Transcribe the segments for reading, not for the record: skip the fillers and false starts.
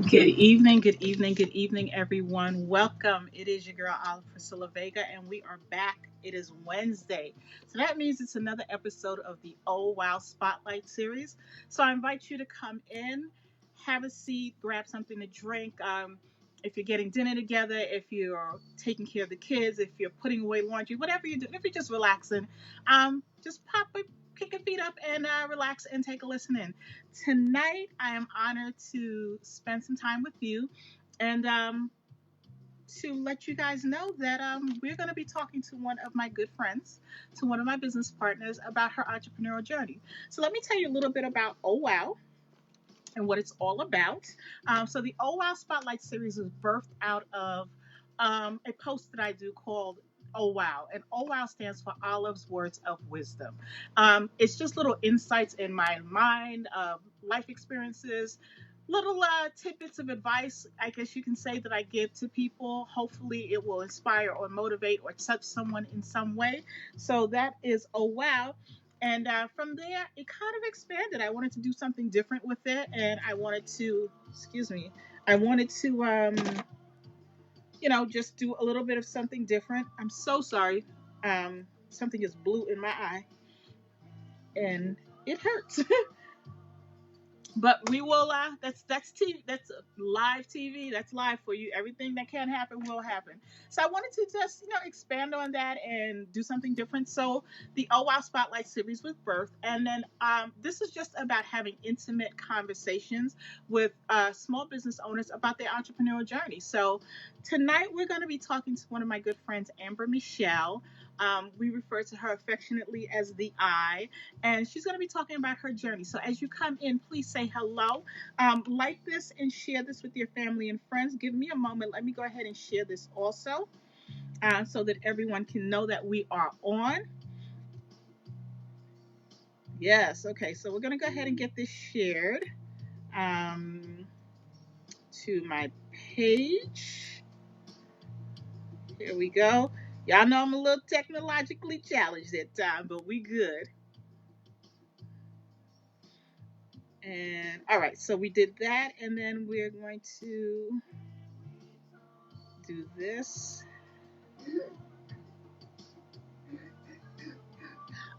Good evening, everyone. Welcome. It is your girl, Olive Priscilla Vega, and we are back. It is Wednesday. So that means it's another episode of the Oh Wow Spotlight series. So I invite you to come in, have a seat, grab something to drink. If you're getting dinner together, if you're taking care of the kids, if you're putting away laundry, whatever you're doing, if you're just relaxing, just kick your feet up and relax and take a listen in. Tonight, I am honored to spend some time with you and to let you guys know that we're going to be talking to one of my good friends, to one of my business partners about her entrepreneurial journey. So, let me tell you a little bit about Oh Wow and what it's all about. So, the Oh Wow Spotlight series is birthed out of a post that I do called Oh Wow. And Oh Wow stands for Olive's Words of Wisdom. It's just little insights in my mind, life experiences, little tidbits of advice, I guess you can say, that I give to people. Hopefully, it will inspire or motivate or touch someone in some way. So that is Oh Wow. And from there, it kind of expanded. I wanted to do something different with it, and I wanted to, excuse me, I wanted to, just do a little bit of something different. I'm so sorry. Something is blue in my eye, and it hurts. But we will. That's TV. That's live TV. That's live for you. Everything that can happen will happen. So I wanted to just expand on that and do something different. So the Oh Wow Spotlight series was birth, and then this is just about having intimate conversations with small business owners about their entrepreneurial journey. So tonight we're going to be talking to one of my good friends, Amber Meshell. We refer to her affectionately as the I, and she's going to be talking about her journey. So as you come in, please say hello, like this, and share this with your family and friends. Give me a moment. Let me go ahead and share this also, so that everyone can know that we are on. Yes. Okay. So we're going to go ahead and get this shared um, to my page. Here we go. Y'all know I'm a little technologically challenged at times, but we good. And all right, so we did that, and then we're going to do this.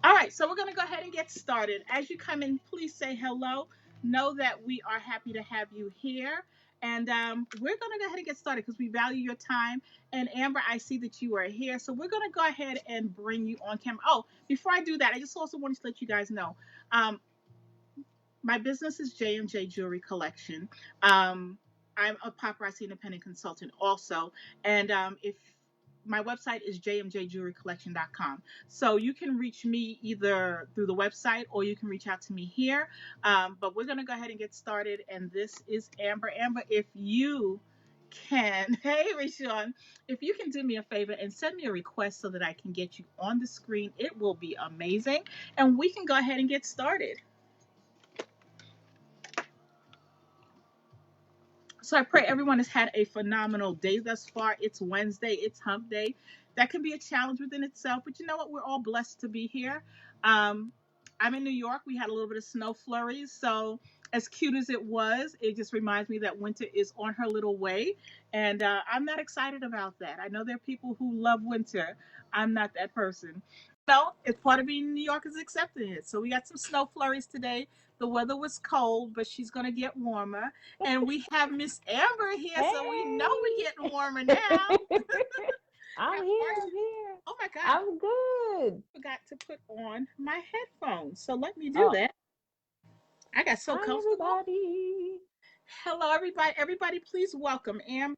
All right, so we're going to go ahead and get started. As you come in, please say hello. Know that we are happy to have you here. And we're going to go ahead and get started because we value your time. And Amber, I see that you are here. So we're going to go ahead and bring you on camera. Oh, before I do that, I just also wanted to let you guys know um, my business is J&J Jewelry Collection. I'm a paparazzi independent consultant also. And if my website is jmjjewelrycollection.com. So you can reach me either through the website or you can reach out to me here. But we're going to go ahead and get started. And this is Amber. Amber, if you can, hey, Rashawn, if you can do me a favor and send me a request so that I can get you on the screen, it will be amazing. And we can go ahead and get started. So I pray everyone has had a phenomenal day thus far. It's Wednesday, it's hump day. That can be a challenge within itself, but you know what? We're all blessed to be here. Um, I'm in New York. We had a little bit of snow flurries. So, as cute as it was, it just reminds me that winter is on her little way. And I'm not excited about that. I know there are people who love winter. I'm not that person. No, it's part of being in New York is accepting it. So we got some snow flurries today. The weather was cold, but she's gonna get warmer. And we have Miss Amber here, so we know we're Hey, getting warmer now. I'm How here. are you? I'm here. Oh my God, I'm good. I forgot to put on my headphones. So let me do Oh, that. I got so hi comfortable. everybody. Hello, everybody. Everybody, please welcome Amber.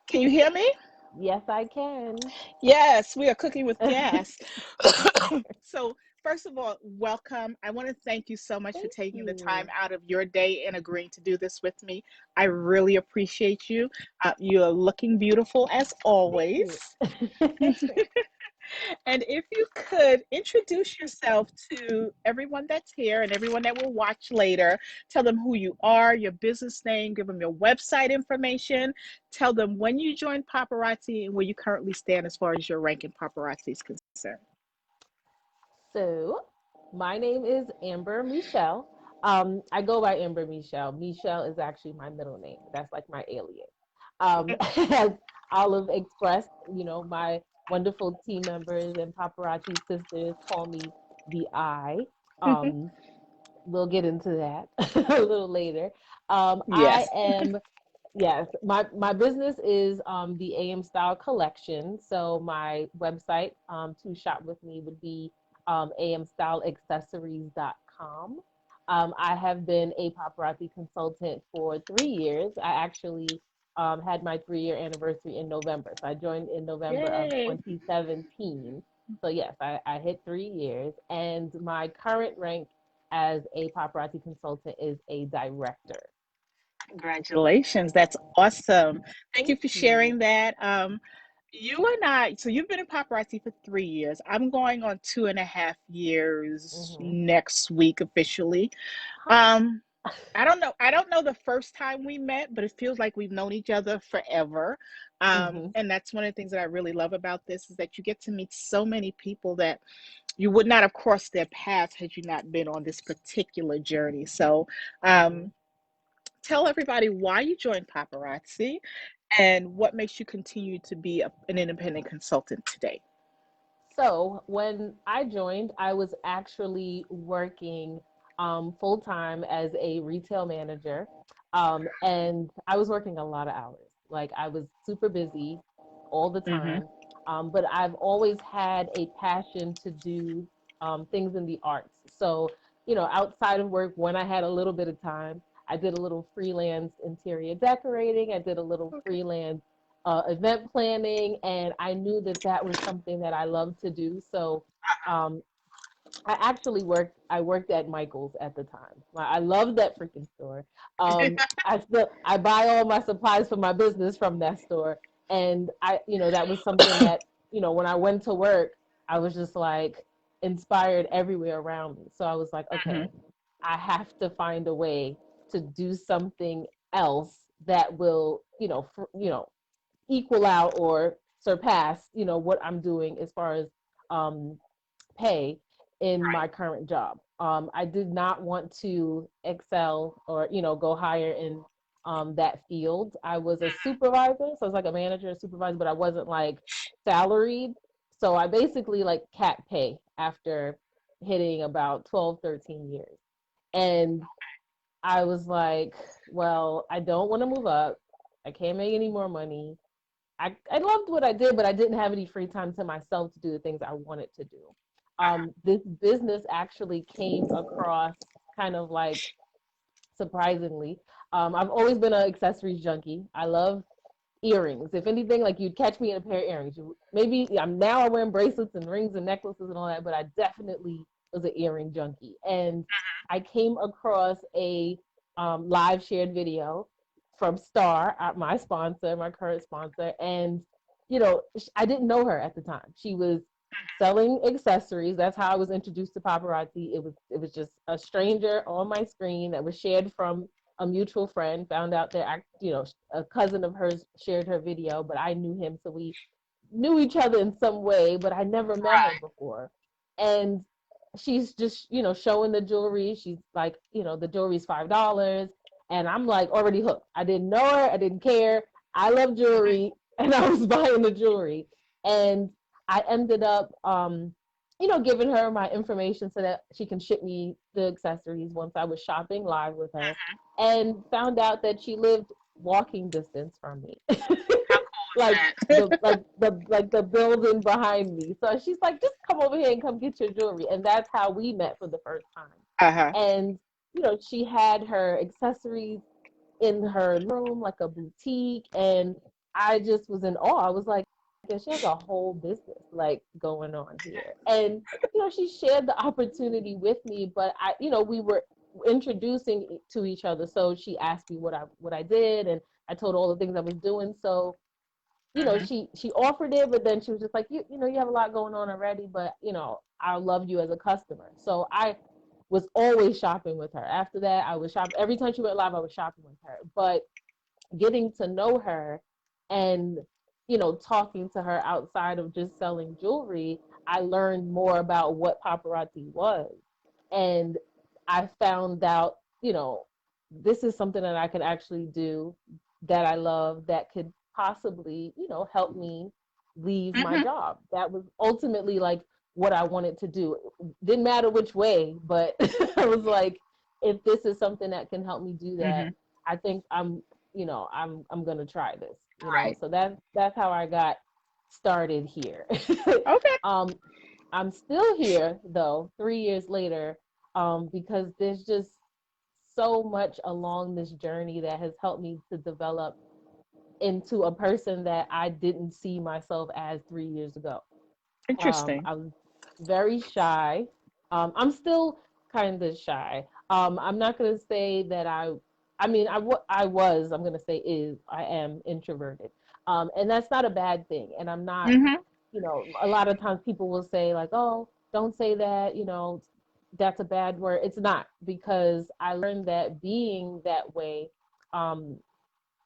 Can you hear me? Yes, I can. Yes, we are cooking with gas. So, first of all, welcome. I want to thank you so much for Thank taking the time you. out of your day and agreeing to do this with me. I really appreciate you. You are looking beautiful as Thank always. you. And if you could introduce yourself to everyone that's here and everyone that will watch later, tell them who you are, your business name, give them your website information, tell them when you joined Paparazzi and where you currently stand as far as your rank in Paparazzi is concerned. So, my name is Amber Michelle. I go by Amber Meshell. Meshell is actually my middle name. That's like my alias. As Olive expressed, my wonderful team members and paparazzi sisters call me the I. Um, we'll get into that a little later. I Yes. am, yes, my business is the AM Style Collection. So my website to shop with me would be amstyleaccessories.com. I have been a paparazzi consultant for 3 years. I actually had my 3 year anniversary in November. So I joined in November of Yay. 2017. So yes, I hit 3 years, and my current rank as a paparazzi consultant is a director. Congratulations. That's awesome. Thank you Thank for you. sharing that. You and I, so you've been in paparazzi for 3 years. I'm going on 2.5 years Hmm. next week officially. Huh. Um, I don't know. I don't know the first time we met, but it feels like we've known each other forever. Hmm. And that's one of the things that I really love about this is that you get to meet so many people that you would not have crossed their paths had you not been on this particular journey. So, Hmm. um, tell everybody why you joined Paparazzi and what makes you continue to be an independent consultant today. So when I joined, I was actually working full time as a retail manager. And I was working a lot of hours. Like I was super busy all the Mm-hmm. time. But I've always had a passion to do things in the arts. So, outside of work, when I had a little bit of time, I did a little freelance interior decorating. I did a little Okay. freelance event planning, and I knew that that was something that I loved to do. So um, I actually worked. I worked at Michael's at the time. I loved that freaking store. I buy all my supplies for my business from that store, and that was something that when I went to work, I was just like inspired everywhere around me. So I was like, Mm-hmm. okay, I have to find a way to do something else that will equal out or surpass, what I'm doing as far as um, pay in my current job. I did not want to excel or, go higher in that field. I was a supervisor, so I was like a manager, a supervisor, but I wasn't like salaried. So I basically like cap pay after hitting about 12, 13 years. And I was like, well, I don't want to move up. I can't make any more money. I loved what I did, but I didn't have any free time to myself to do the things I wanted to do. This business actually came across kind of like surprisingly. I've always been an accessories junkie. I love earrings. If anything, like you'd catch me in a pair of earrings. Maybe I'm now wearing bracelets and rings and necklaces and all that, but I definitely was an earring junkie. And I came across a live shared video from Star, my sponsor, my current sponsor, and I didn't know her at the time. She was selling accessories. That's how I was introduced to paparazzi. It was just a stranger on my screen that was shared from a mutual friend. Found out that a cousin of hers shared her video, but I knew him, so we knew each other in some way, but I never met her before. And she's just, showing the jewelry. She's like, the jewelry's $5. And I'm like already hooked. I didn't know her. I didn't care. I love jewelry and I was buying the jewelry. And I ended up, giving her my information so that she can ship me the accessories once I was shopping live with her, and found out that she lived walking distance from me. like the building behind me. So she's like, just come over here and come get your jewelry. And that's how we met for the first time. Uh-huh. And she had her accessories in her room, like a boutique, and I just was in awe. I was like, yeah, she has a whole business like going on here. And she shared the opportunity with me, but we were introducing to each other. So she asked me what I did, and I told her all the things I was doing. So Mm-hmm. she offered it, but then she was just like, you have a lot going on already, but I love you as a customer. So I was always shopping with her. After that, I was shopping every time she went live. I was shopping with her, but getting to know her and talking to her outside of just selling jewelry, I learned more about what paparazzi was, and I found out you know, this is something that I could actually do, that I love, that could possibly, help me leave my Mm-hmm. job. That was ultimately like what I wanted to do. Didn't matter which way, but I was like, if this is something that can help me do that, Mm-hmm. I think I'm gonna try this. Right. So that's how I got started here. Okay. um, I'm still here though, 3 years later, because there's just so much along this journey that has helped me to develop into a person that I didn't see myself as 3 years ago. Interesting. I was very shy. I'm still kind of shy. I'm not going to say that I mean, I was, I'm going to say I am introverted. And that's not a bad thing. And I'm not, Mm-hmm. a lot of times people will say like, oh, don't say that, that's a bad word. It's not, because I learned that being that way, um,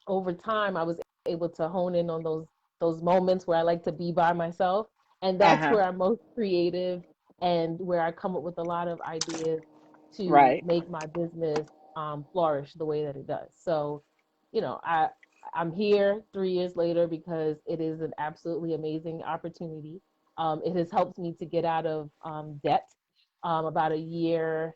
over time, I was able to hone in on those moments where I like to be by myself, and that's Uh-huh. where I'm most creative and where I come up with a lot of ideas to Right. make my business flourish the way that it does. So, you know, I I'm here 3 years later because it is an absolutely amazing opportunity. It has helped me to get out of debt. About a year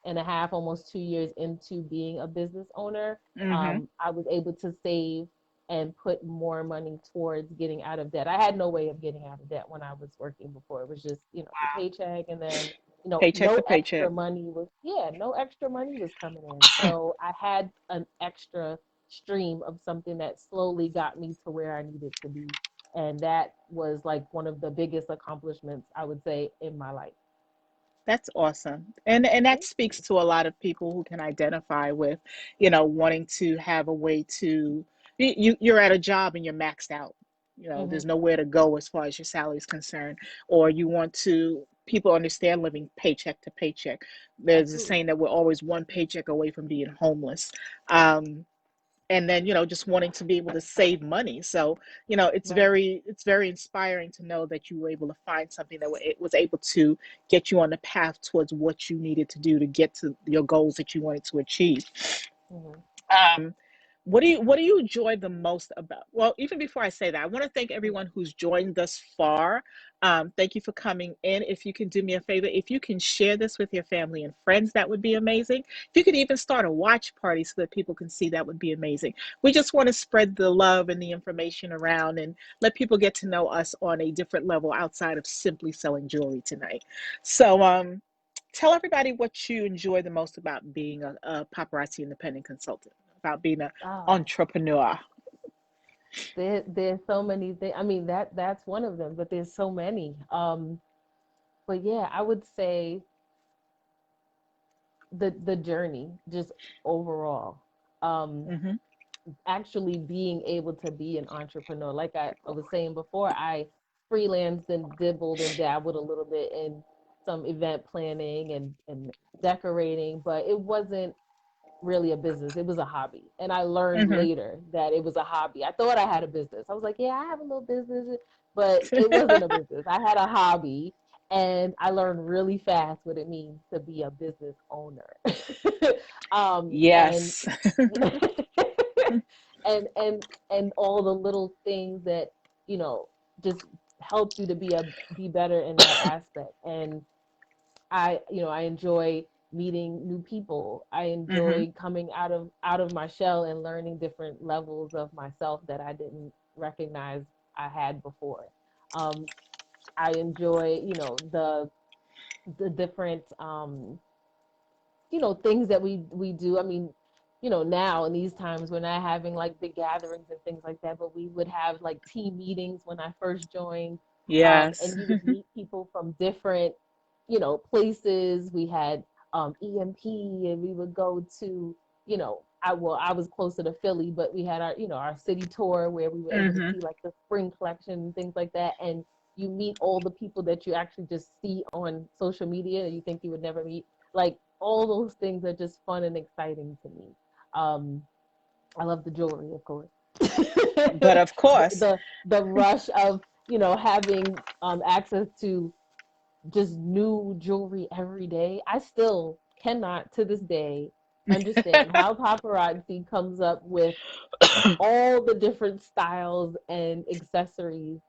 and a half, almost 2 years into being a business owner, Mm-hmm. I was able to save and put more money towards getting out of debt. I had no way of getting out of debt when I was working before. It was just, the paycheck, and then, Paycheck to no extra paycheck. money was, yeah, no extra money was coming in. So I had an extra stream of something that slowly got me to where I needed to be. And that was like one of the biggest accomplishments, I would say, in my life. That's awesome. And that Thank speaks you. to a lot of people who can identify with, wanting to have a way to you're at a job and you're maxed out. Hmm. There's nowhere to go as far as your salary is concerned, or you want to people understand living paycheck to paycheck. There's a Absolutely. saying that we're always one paycheck away from being homeless. Um, and then just wanting to be able to save money, so it's Right. very inspiring to know that you were able to find something that it was able to get you on the path towards what you needed to do to get to your goals that you wanted to achieve. Hmm. um, what do you enjoy the most about? Well, even before I say that, I want to thank Hmm. everyone who's joined thus far. Thank you for coming in. If you can do me a favor, if you can share this with your family and friends, that would be amazing. If you could even start a watch party so that people can see, that would be amazing. We just want to spread the love and the information around and let people get to know us on a different level outside of simply selling jewelry tonight. So, tell everybody what you enjoy the most about being a paparazzi independent consultant, about being an Ah, entrepreneur. there's so many things. I mean, that's one of them, but there's so many. But yeah, I would say the journey, just overall. Um, Hmm. Actually being able to be an entrepreneur. Like I was saying before, I freelanced and dibbled and dabbled a little bit in some event planning and decorating, but it wasn't really a business. It was a hobby. And I learned Hmm. later that it was a hobby. I thought I had a business. I was like, yeah, I have a little business, but it wasn't a business. I had a hobby, and I learned really fast what it means to be a business owner. And Yes. and all the little things that, you know, just help you to be better in that aspect. And I enjoy meeting new people. I Hmm. enjoy coming out of my shell and learning different levels of myself that I didn't recognize I had before. Um, I enjoy, the different things that we do. I mean, now in these times we're not having like big gatherings and things like that, but we would have like team meetings when I first joined. Yes. And you would meet people from different, places. We had EMP, and we would go to, I was closer to Philly, but we had our city tour where we were able to Hmm. see like the spring collection and things like that. And you meet all the people that you actually just see on social media that you think you would never meet. Like all those things are just fun and exciting to me. Um, I love the jewelry, of course. But of the, course. the the rush of having access to just new jewelry every day. I still cannot to this day understand how paparazzi comes up with all the different styles and accessories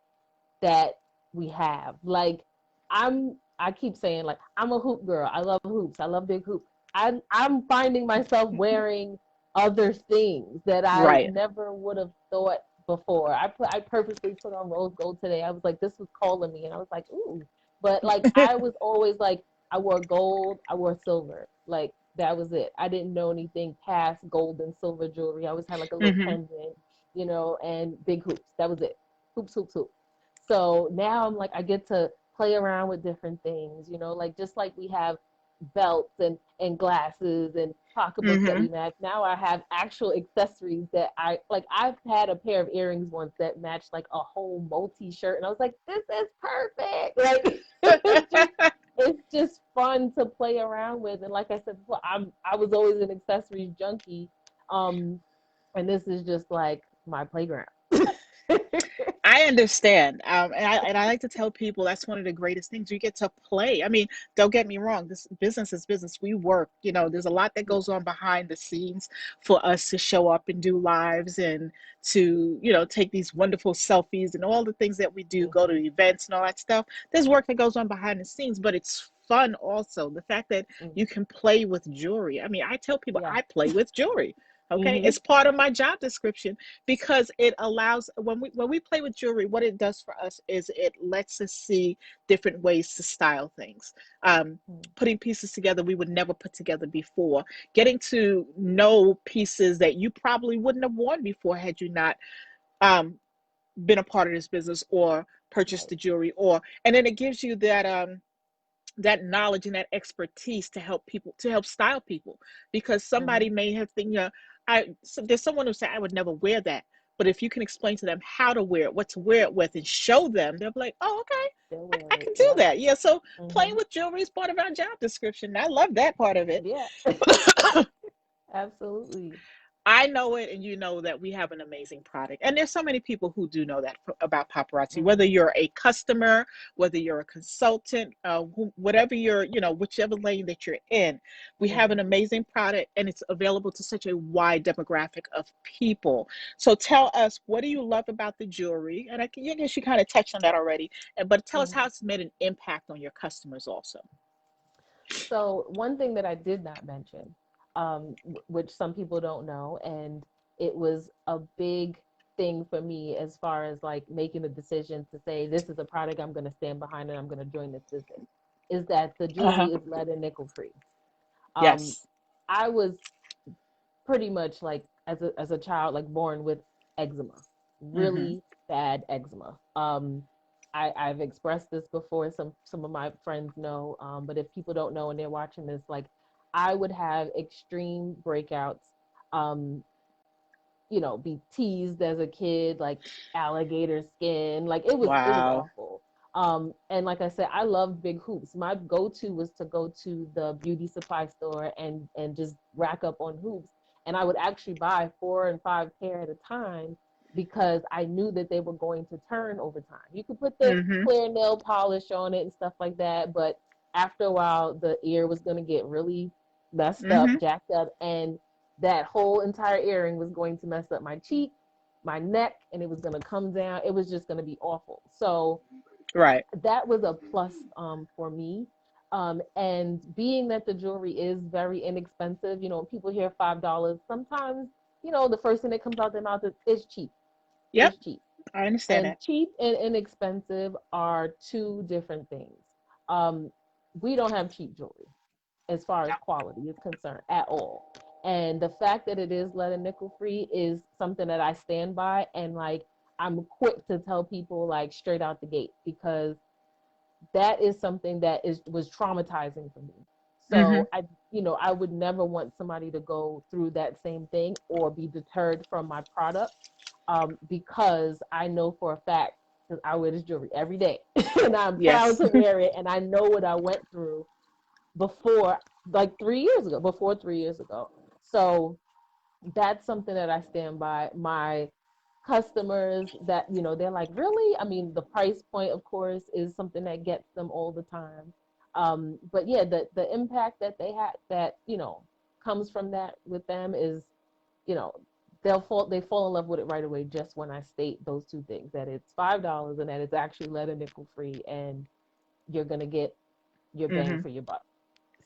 that we have. Like I keep saying like I'm a hoop girl. I love hoops. I love big hoops. I'm finding myself wearing other things that I Right. never would have thought before. I purposely put on rose gold today. I was like, this was calling me, and I was like, ooh. But like I was always like, I wore gold, I wore silver. Like that was it. I didn't know anything past gold and silver jewelry. I always had like a little Hmm. pendant, and big hoops. That was it. Hoops, hoops, hoops. So now I'm like, I get to play around with different things, like just like we have belts and glasses and pocketbooks that Hmm. we match. Now I have actual accessories that I like. I've had a pair of earrings once that matched like a whole multi shirt, and I was like, this is perfect. Like it's just fun to play around with. And like I said before, I was always an accessories junkie. Um, and this is just like my playground. I understand. And I like to tell people that's one of the greatest things. You get to play. I mean, don't get me wrong. This business is business. We work. There's a lot that Yeah. goes on behind the scenes for us to show up and do lives and to, take these wonderful selfies and all the things that we do, go to Hmm. events and all that stuff. There's work that goes on behind the scenes, but it's fun also. The fact that Hmm. you can play with jewelry. I mean, I tell people Yeah. I play with jewelry. Okay. Hmm. It's part of my job description because it allows when we play with jewelry, what it does for us is it lets us see different ways to style things. Putting pieces together we would never put together before, getting to know pieces that you probably wouldn't have worn before had you not um, been a part of this business or purchased Right. the jewelry, or and then it gives you that knowledge and that expertise to help people, to help style people, because Hmm. somebody may have think, there's someone who say I would never wear that, but if you can explain to them how to wear it, what to wear it with, and show them, they'll be like, oh, okay, They'll I wear it. can do Yep. that. Yeah, so Hmm. playing with jewelry is part of our job description. I love that part of it. Yeah. Absolutely. I know it, and you know that we have an amazing product. And there's so many people who do know that about paparazzi. Whether Hmm. you're a customer, whether you're a consultant, whatever whichever lane that you're in, we have Hmm. an amazing product, and it's available to such a wide demographic of people. So tell us, what do you love about the jewelry? And I guess you kind of touched on that already, but tell us how Hmm. it's made an impact on your customers also. So one thing that I did not mention, which some people don't know, and it was a big thing for me as far as like making a decision to say this is a product I'm going to stand behind and I'm going to join this business, is that the Uh-huh. jewelry is lead and nickel free. Um, Yes. I was pretty much like as a child like born with eczema, Mm-hmm. really bad eczema. I've expressed this before. Some of my friends know, but if people don't know and they're watching this, like I would have extreme breakouts. Um, be teased as a kid, like alligator skin. Like it was Wow. awful. And like I said, I loved big hoops. My go-to was to go to the beauty supply store and just rack up on hoops. And I would actually buy 4 and 5 pair at a time because I knew that they were going to turn over time. You could put the Mm-hmm. clear nail polish on it and stuff like that, but after a while, the ear was going to get really messed Mm-hmm. up, jacked up, and that whole entire earring was going to mess up my cheek, my neck, and it was going to come down. It was just going to be awful. So Right. that was a plus for me. And being that the jewelry is very inexpensive, people hear $5. Sometimes, the first thing that comes out their mouth is cheap. Yep. It's cheap. I understand And that. cheap and inexpensive are two different things. Um, we don't have cheap jewelry as far as quality is concerned at all. And the fact that it is lead and nickel free is something that I stand by, and like I'm quick to tell people like straight out the gate because that is something that is was traumatizing for me. Mm-hmm. So I would never want somebody to go through that same thing or be deterred from my product, because I know for a fact because I wear this jewelry every day and I'm proud Yes. to wear it and I know what I went through before, like 3 years ago, before 3 years ago. So that's something that I stand by. My customers that, they're like, really? I mean, the price point, of course, is something that gets them all the time. But yeah, the impact that they had, that, comes from that with them is, you know, they fall in love with it right away just when I state those two things, that it's $5 and that it's actually lead and nickel free, and you're gonna get your bang Hmm. for your buck.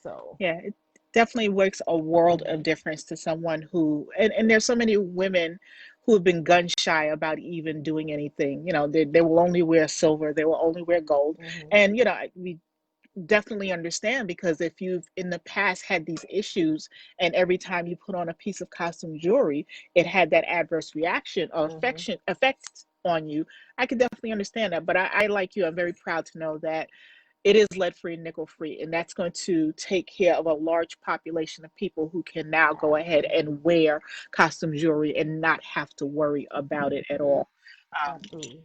So, Yeah, it definitely makes a world of mhm, difference to someone who, and there's so many women who have been gun shy about even doing anything. They will only wear silver, they will only wear gold. mhm, And, we definitely understand, because if you've in the past had these issues, and every time you put on a piece of costume jewelry, it had that adverse reaction or mhm, effect on you, I can definitely understand that. But I, like you, I'm very proud to know that it is lead free and nickel free, and that's going to take care of a large population of people who can now go ahead absolutely, and wear costume jewelry and not have to worry about it at all. um, absolutely.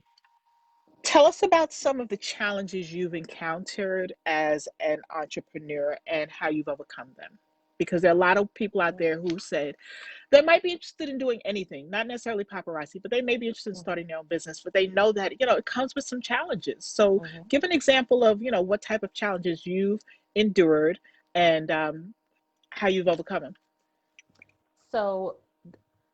Tell us about some of the challenges you've encountered as an entrepreneur and how you've overcome them, because there are a lot of people out there who said they might be interested in doing anything, not necessarily paparazzi, but they may be interested in Mhm, starting their own business, but they know that, it comes with some challenges. So mhm. give an example of, what type of challenges you've endured, and how you've overcome them. So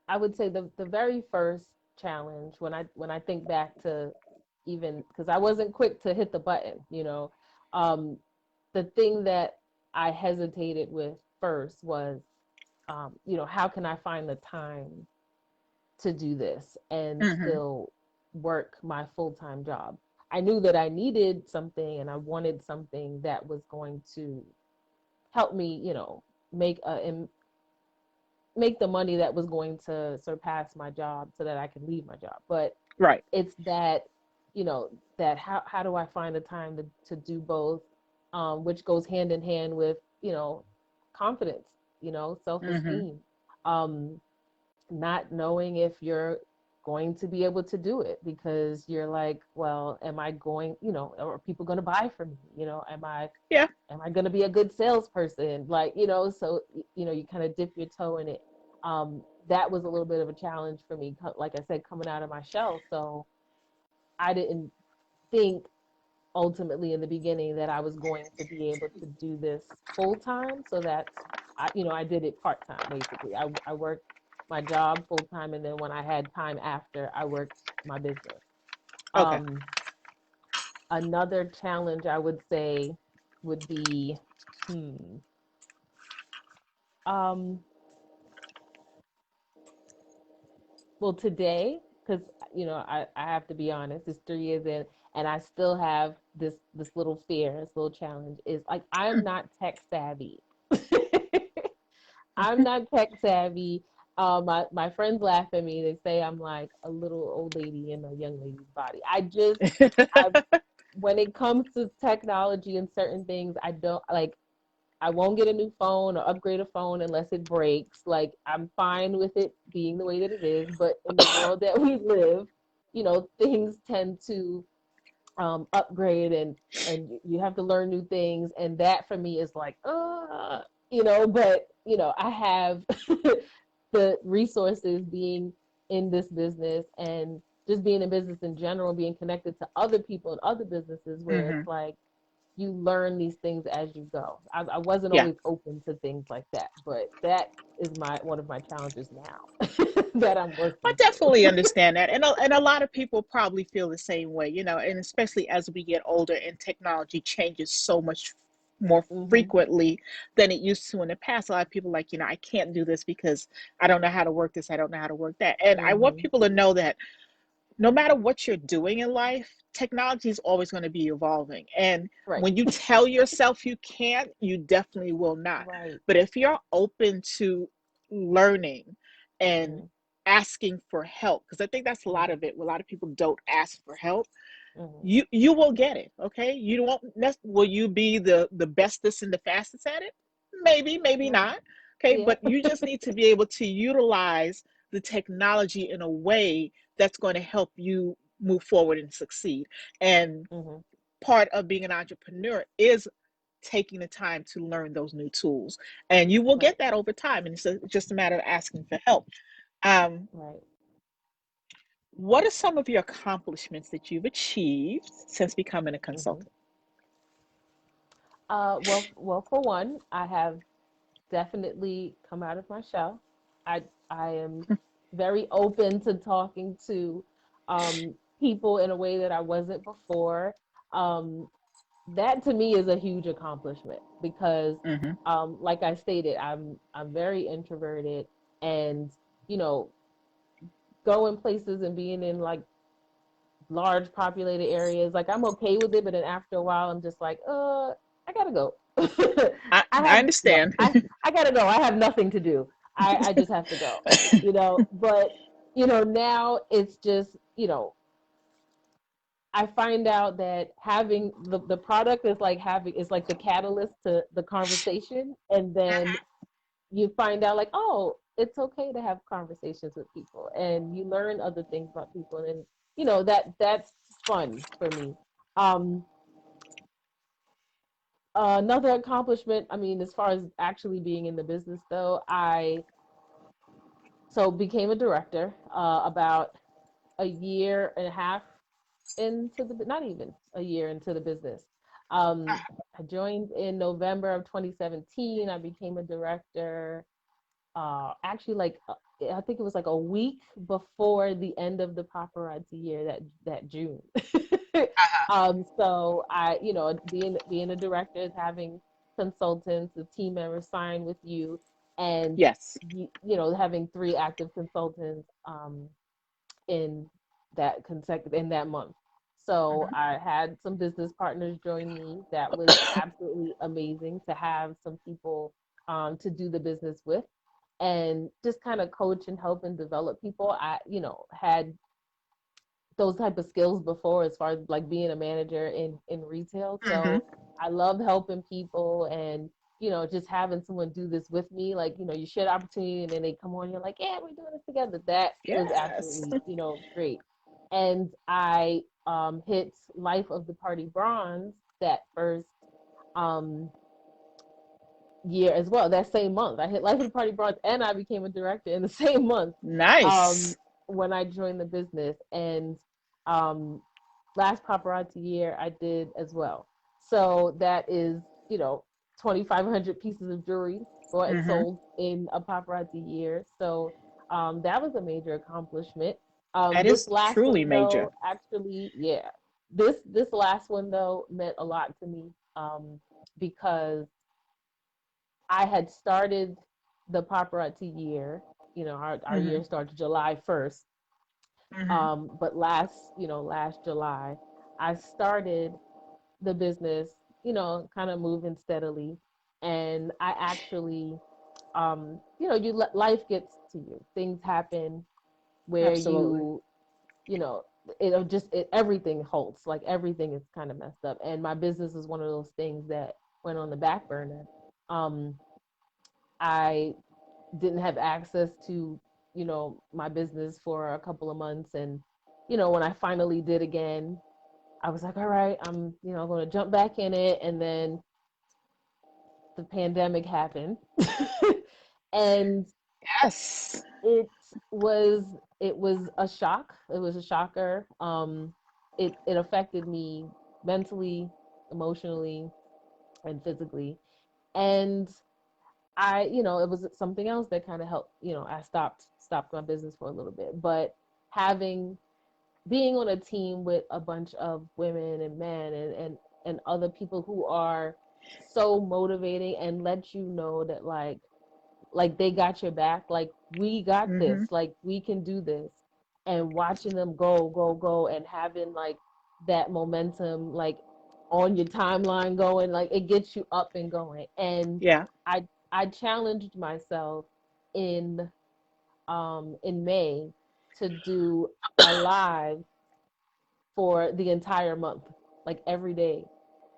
I would say the very first challenge, when I think back to, even because I wasn't quick to hit the button, um, the thing that I hesitated with first was, how can I find the time to do this and Hmm. still work my full time job? I knew that I needed something and I wanted something that was going to help me, make make the money that was going to surpass my job so that I could leave my job. But Right. it's that, that how do I find the time to do both, which goes hand in hand with, confidence, Hmm. self-esteem, um, not knowing if you're going to be able to do it, because you're like, well, am I going, are people going to buy from me? Yeah. Am I going to be a good salesperson? Like, so, you kind of dip your toe in it. That was a little bit of a challenge for me, like I said, coming out of my shell. So I didn't think ultimately in the beginning that I was going to be able to do this full time. So that's, I did it part time basically. I worked my job full time, and then when I had time after, I worked my business. Okay. Um, Another challenge I would say would be, hmm, um, well, today, because I have to be honest, it's 3 years in, and I still have this little fear, this little challenge is like I'm not tech savvy. I'm not tech savvy. My friends laugh at me. They say I'm like a little old lady in a young lady's body. I when it comes to technology and certain things, I don't like. I won't get a new phone or upgrade a phone unless it breaks. Like, I'm fine with it being the way that it is. But in the world that we live, things tend to upgrade, and you have to learn new things. And that for me is like, but I have the resources, being in this business and just being in business in general, being connected to other people and other businesses, where Hmm. it's like you learn these things as you go. I wasn't Yeah. always open to things like that, but that is my one of my challenges now that I'm I working definitely through. understand that. And a lot of people probably feel the same way, and especially as we get older and technology changes so much more Hmm. frequently than it used to in the past. A lot of people are like, I can't do this because I don't know how to work this. I don't know how to work that. And I want Hmm. people to know that no matter what you're doing in life, technology is always going to be evolving. And Right. when you tell yourself you can't, you definitely will not. Right. But if you're open to learning and Hmm. asking for help, because I think that's a lot Hmm. of it. A lot of people don't ask for help. Hmm. You will get it. Okay. You won't. Will you be the bestest and the fastest at it? Maybe, maybe Right. not. Okay. Yeah. But you just need to be able to utilize the technology in a way that's going to help you move forward and succeed. And Hmm. part of being an entrepreneur is taking the time to learn those new tools. And you will Right. get that over time. And just a matter of asking for help. Um, Right. what are some of your accomplishments that you've achieved since becoming a Hmm. consultant? Well, for one, I have definitely come out of my shell. I am very open to talking to people in a way that I wasn't before. Um, that to me is a huge accomplishment because, Mm-hmm. like I stated, I'm very introverted, and you know, going places and being in like large populated areas, like I'm okay with it, but then after a while, I'm just like, I gotta go. I I have no, understand. I gotta go. I have nothing to do. I just have to go, you know. But now it's just, I find out that having the product is like having is like the catalyst to the conversation, and then you find out like, oh, it's okay to have conversations with people, and you learn other things about people, and that's fun for me. Um, Another accomplishment, I mean, as far as actually being in the business, though, I so became a director about a year and a half into the not even a year into the business. I joined in November of 2017. I became a director actually like I think it was like a week before the end of the paparazzi year, that June. Uh-huh. So I, being a director is having consultants, the team members sign with you, and Yes. having three active consultants in in that month. So Mm-hmm. I had some business partners join me. That was absolutely amazing to have some people to do the business with, and just kind of coach and help and develop people. I, had those type of skills before as far as like being a manager in retail. Mm-hmm. So I love helping people, and just having someone do this with me, like, you share the opportunity and then they come on, you're like, yeah, we're doing this together. That was Yes. absolutely, great. And I hit Life of the Party Bronze that first um year as well. That same month, I hit Life of the Party Bronze, and I became a director in the same month. Um, Nice. when I joined the business, and um, last paparazzi year, I did as well. So that is, 2,500 pieces of jewelry bought and Mm-hmm. sold in a paparazzi year. So that was a major accomplishment. That This is last truly one major. though, actually, yeah, this last one though meant a lot to me because I had started the paparazzi year. Our Mm-hmm. year starts July 1st. Mm-hmm. But last July, I started the business, kind of moving steadily. And I actually, life gets to you. Things happen where Absolutely. you know, everything halts. Like everything is kind of messed up. And my business is one of those things that went on the back burner. Um, I didn't have access to, my business for a couple of months. And, when I finally did again, I was like, all right, I'm, going to jump back in it. And then the pandemic happened. And Yes. it was, it was a shock. It was a shocker. It affected me mentally, emotionally, and physically. And it was something else that kind of helped. I stopped my business for a little bit, but having being on a team with a bunch of women and men and other people who are so motivating and let you know that like they got your back, like we got Mm-hmm. this, like we can do this, and watching them go and having like that momentum like on your timeline going, like it gets you up and going. And Yeah. I challenged myself in in May to do a live for the entire month, like every day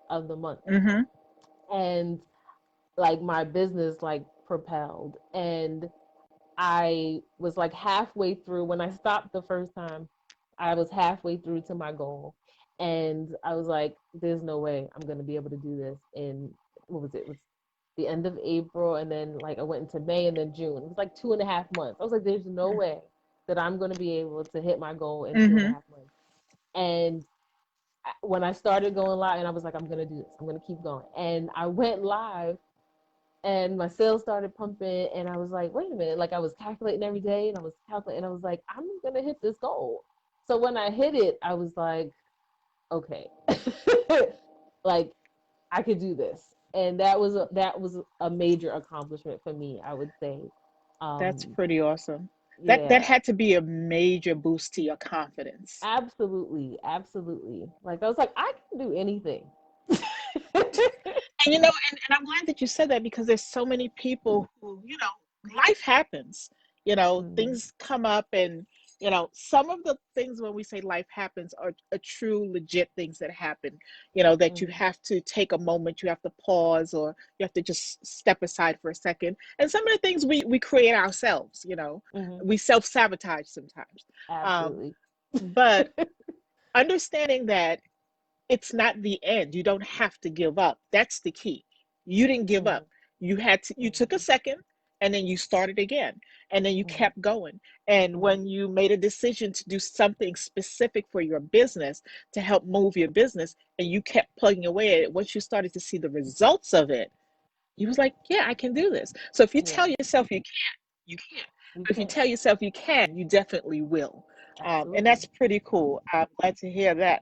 of the month. Mm-hmm. And like my business like propelled, and I was like halfway through when I stopped the first time. I was halfway through to my goal, and I was like, "There's no way I'm gonna be able to do this." In what was it? It was the end of April, and then like I went into May and then June. It was like 2.5 months. I was like, "There's no way that I'm gonna be able to hit my goal in two and a Mm-hmm. half months." And when I started going live, and I was like, "I'm gonna do this. I'm gonna keep going." And I went live and my sales started pumping, and I was like, wait a minute, like I was calculating every day, and I was calculating, and I was like, I'm gonna hit this goal. So when I hit it, I was like, okay, like I could do this. And that was a major accomplishment for me, I would say. That's um pretty awesome. That yeah, had to be a major boost to your confidence. absolutely, absolutely. Like I was like, I can do anything. And and I'm glad that you said that because there's so many people who, life happens. Mhm, Things come up, and some of the things when we say life happens are true, legit things that happen. That you mhm, have to take a moment, you have to pause, or you have to just step aside for a second. And some of the things we create ourselves. mhm, We self sabotage sometimes. Um, absolutely. but understanding that it's not the end. You don't have to give up. That's the key. You didn't give up. Mhm, You took a second, and then you started again, and then you mhm, kept going. And mhm. when you made a decision to do something specific for your business to help move your business, and you kept plugging away at it, once you started to see the results of it, you was like, yeah, I can do this. So if you Yeah, tell yourself you can't, you can't. you But if you can. tell yourself you can, you definitely will. And Absolutely. that's pretty cool. I'm glad to hear that.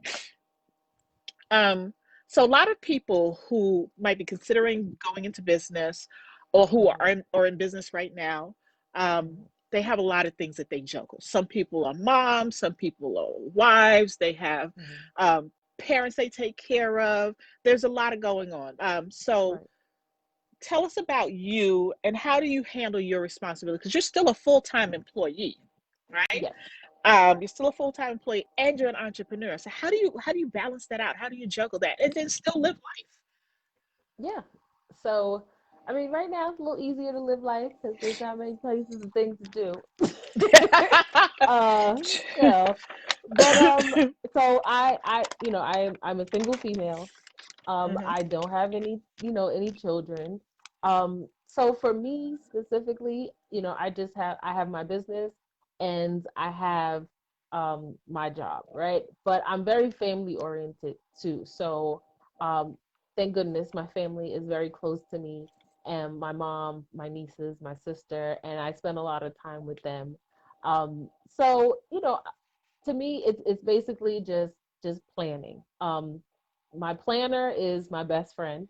Um, so a lot of people who might be considering going into business, or who Mhm, are in business right now, mhm, they have a lot of things that they juggle. Some people are moms, some people are wives, they have mhm. um, parents they take care of. There's a lot of going on. So Right. tell us about you and how do you handle your responsibility? Because you're still a full-time employee, right? Yes. You're still a full-time employee and you're an entrepreneur. So how do you balance that out? How do you juggle that and then still live Yeah. So, I mean, right now it's a little easier to live life because there's not many places and things to do. uh, you know, but life? so I'm a single female. Hmm. I don't have any children. So for me specifically, I have my business and I have my job, right? But I'm very family oriented too. So um thank goodness my family is very close to me, and my mom, my nieces, my sister, and I spend a lot of time with them. So, to me it's basically just planning. My planner is my best friend.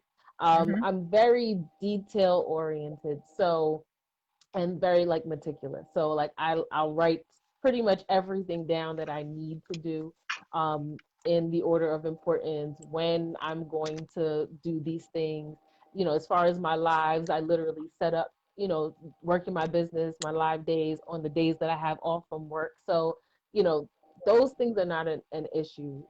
Hmm. I'm very detail oriented, so, and very like meticulous. So like I'll write pretty much everything down that I need to do, in the order of importance, when I'm going to do these things. As far as my lives, I literally set up, working my business, my live days on the days that I have off from work. So, you know, those things are not an issue,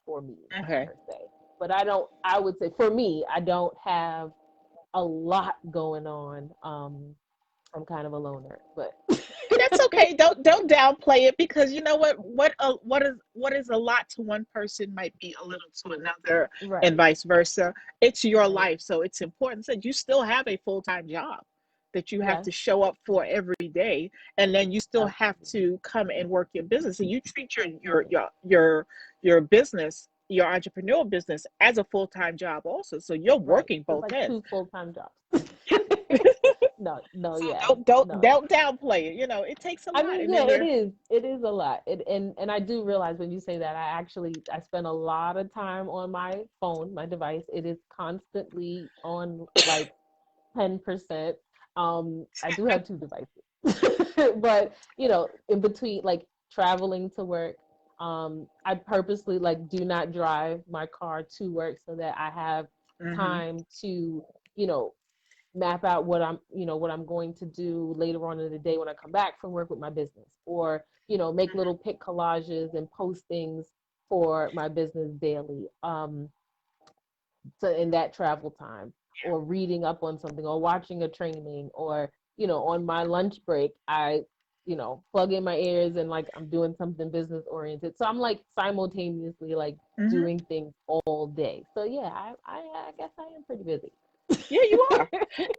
for me Okay. per se. But I would say for me, I don't have a lot going on. I'm kind of a loner, but And that's okay. Don't downplay it because you know what is a lot to one person might be a little to another, and right, vice versa. It's your right, life, so it's important that you still have a full-time job that you have yes, to show up for every day, and then you still have absolutely, to come and work your business. And you treat your business, your entrepreneurial business, as a full-time job also. So you're right. working It's both like ends. two full-time jobs. No, no, So yeah, don't no. don't downplay it. It takes a I lot, mean, and yeah, then it there. is. It is a lot. And I do realize when you say that, I spend a lot of time on my phone, my device. It is constantly on like 10%. I do have two devices. But, in between like traveling to work, I purposely like do not drive my car to work so that I have Hmm. time to, you know, map out what I'm going to do later on in the day when I come back from work with my business, or make little pic collages and postings for my business daily, so in that travel time, or reading up on something, or watching a training, or on my lunch break, I plug in my ears and like I'm doing something business oriented, so I'm like simultaneously like Hmm. doing things all day. So yeah, I guess I am pretty busy. Yeah, you are.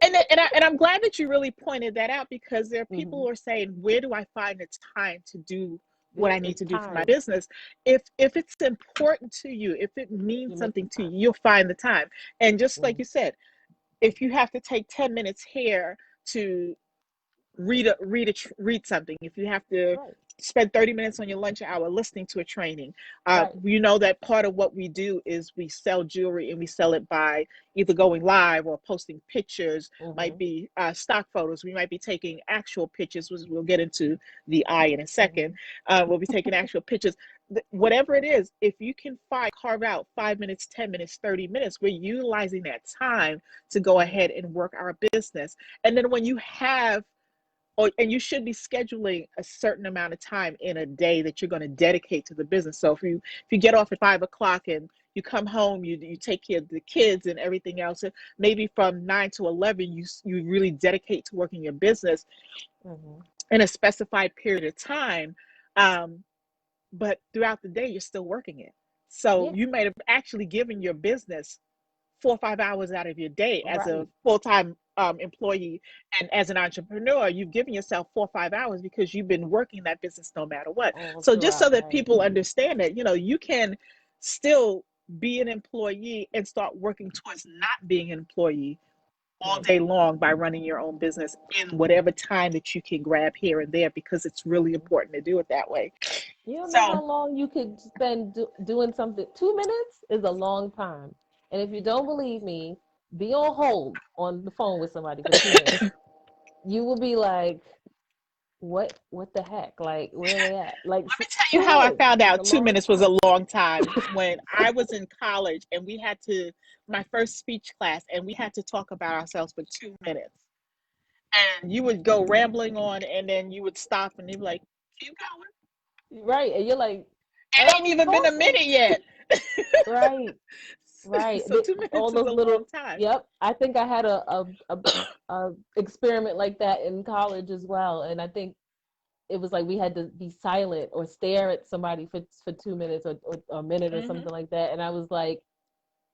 And I'm glad that you really pointed that out because there are people Hmm. who are saying, where do I find the time to do what I need It's to do for my time. business? If it's important to you, if it You means make the something to you, time. you'll find the time. And just like Mm-hmm. you said, if you have to take 10 minutes here to read something, if you have to Right. spend 30 minutes on your lunch hour listening to a training, Right. you know that part of what we do is we sell jewelry, and we sell it by either going live or posting pictures. Might Mhm. be stock photos, we might be taking actual pictures, which we'll get into the eye in a second. Mhm. We'll be taking actual pictures. Whatever it is, if you can carve out 5 minutes, 10 minutes, 30 minutes, we're utilizing that time to go Mhm. ahead and work our business. And then when you have, and you should be scheduling a certain amount of time in a day that you're going to dedicate to the business. So if you get off at 5 o'clock and you come home, you take care of the kids and everything else, and maybe from 9 to 11 you really dedicate to working your business Mhm. in a specified period of time. um, but throughout the day you're still working it, so Yeah. you might have actually given your business 4 or 5 hours out of your day as a Right. full-time employee. And as an entrepreneur, you've given yourself 4 or 5 hours because you've been working that business no matter what. All So just so throughout. that Right. people understand that, you can still be an employee and start working towards not being an employee all Right. day long by running your own business in whatever time that you can grab here and there, because it's really Mhm. important to do it that way. You don't know So how long you could spend doing something. 2 minutes is a long time. And if you don't believe me, be on hold on the phone with somebody for 2 minutes. You will be like, what the heck? Like, where are they at? Like, let me tell you two how I minutes found is a out two long minutes was a time. long time. When I was in college and we had to, my first speech class, and we had to talk about ourselves for 2 minutes. And you would go rambling on, and then you would stop and you'd be like, keep going. Right. And you're like, It ain't even been a talking. minute yet. Right. Right. So two All minutes is those a long little, time. yep. I think I had a experiment like that in college as well. And I think it was like we had to be silent or stare at somebody for 2 minutes or a minute or Hmm. something like that. And I was like,